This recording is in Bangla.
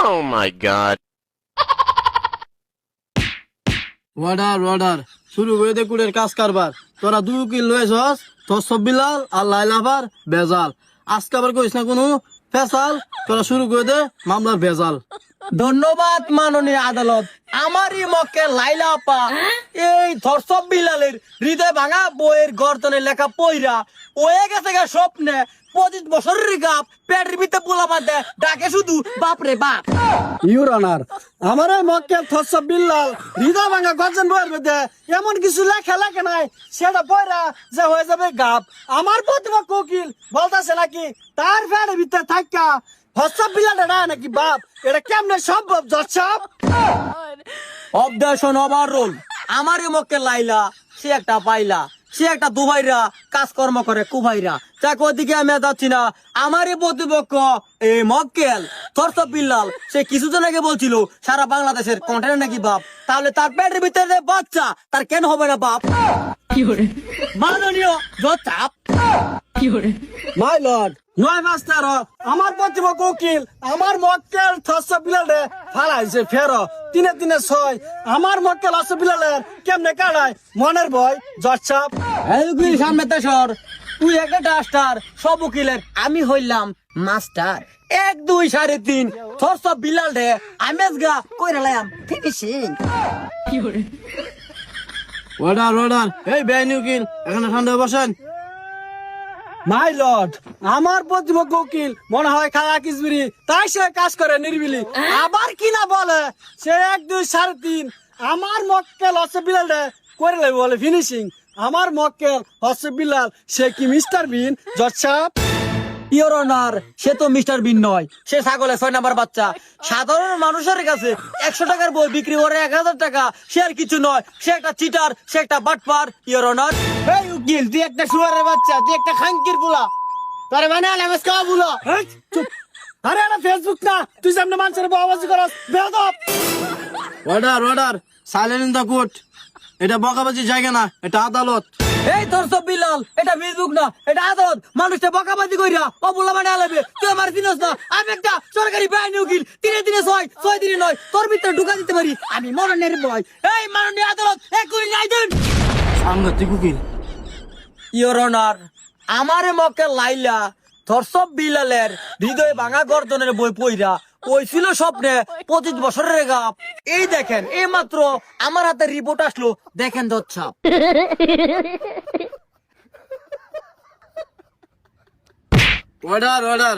Oh my god. অর্ডার শুরু করে দে কুড়ের কাজ কারবার। তোরা 2 কিল লয়েছস তোর সব বিলাল আর লাইলাবার বেজাল। আজকে আবার কইস না কোনো ফেসাল। তোরা শুরু করে দে মামলার ভেজাল। ধন্যবাদ মাননীয় আদালত। আমারই মক্কে লাইলা আপা এই ধর্ষক বিলালের হৃদয় ভাঙা বইয়ের গর্তনে লেখা পইরা ওয়ে গেছে গা স্বপ্নে 25 বছরের গাপ পেটের ভিতরে পোলা বাঁধে ডাকে শুধু বাপরে বাপ। ইউর অনার, আমার এই মক্কেল থসব বিল্লাল হৃদয় ভাঙা গর্জন বইয়ের মধ্যে এমন কিছু লেখা লেখে নাই সেটা পয়রা যে হয়ে যাবে গাপ। আমার প্রতিপক্ষ উকিল বলতেছে নাকি তার ফ্যানের ভিতরে থাকা থসব বিল্লালটা নাকি বাপ। এটা কেমনে সম্ভব জচ্ছাপ? Objection overrule. আমারই মক্কে লাইলা সে একটা পাইলা, সে একটা দুভাইরা কাজকর্ম করে কুভাইরা। যাক ওদিকে আমি আর যাচ্ছি না। আমারই প্রতিপক্ষ এই মক্কেল ধর্ষক বিল্লাল সে কিছুদিন আগে বলছিল সারা বাংলাদেশের কন্টেন্ট নাকি বাপ। তাহলে তার পেটের ভিতরে বাচ্চা তার কেন হবে না বাপ? মাননীয় জজ, মাই লর্ড 9 আমার প্রতিপক্ষ উকিল আমার মক্কেল থসব বিল্লালে ফালাইছে ফেরো 3-3-6। আমার মক্কেল থসব বিল্লালের কেমনে কাটায় মনের ভয় জচ্ছাপ। এই উকিল সামনে তেসর, তুই একটা ডাস্টার, সব উকিলের আমি হইলাম মাস্টার। 1 2 3.5 ধর্ষক বিল্লাল রে আমেজ গা কইরালাম ফিনিশিং। অর্ডার এই বেআইনি উকিল এখানে ঠান্ডা বসেন। মাই লর্ড আমার প্রতিপক্ষ উকিল মনে হয় খায়া কিসবিরি তাই সে কাজ করে নির্বিলি। আবার কি না বলে সে 1 2 3.5 আমার মক্কেল থসব বিল্লালে করে বলে ফিনিশিং। আমার মক্কেল থসব বিল্লাল সে কি মিস্টার বিন জচ্ছাপ? ইওর অনার, সে তো মিস্টার বিন নয়, সে ছাগলের 6 নাম্বার বাচ্চা। সাধারণ মানুষের কাছে 100 টাকার বই বিক্রি করে 1000 টাকা সে আর কিছু নয়। সে একটা চিটার, সে একটা বাটপার। ইওর অনার, এই উকিল তুই একটা শুয়ারের বাচ্চা, তুই একটা খাঙ্কির বুলা, তার মানে আলামাস কা বুলা। চুপ। আরে এটা ফেসবুক না, তুই সামনে মানুষের বাবাজি করস বেয়াদব। Order silent in the court. এটা বকাবাজি জায়গা না, এটা আদালত। এই ধর্ষক বিল্লাল এটা ফেসবুক না, এটা আদালত। মানুষটা বকাবাজি কইরা ও বলা মানে আলাবে। তুই আমার চিনস না, আমি একটা সরকারি বেআইনি উকিল। 3-3-6 6 দিনে নয় তোর ভিতরে ঢুকা দিতে পারি আমি মরণের ভয়। এই মাননীয় আদালত একুই নাই দিন সাংঘাতিক উকিল। ইওর অনার, আমারে মক্কে লাইলা ধর্ষক বিল্লালের হৃদয় ভাঙা গর্জনের বই পইরা ওই ছিল স্বপ্নে 25 বছরের গাপ। এই দেখেন এই মাত্র আমার হাতে রিপোর্ট আসলো, দেখেন দচ্ছাপ। অর্ডার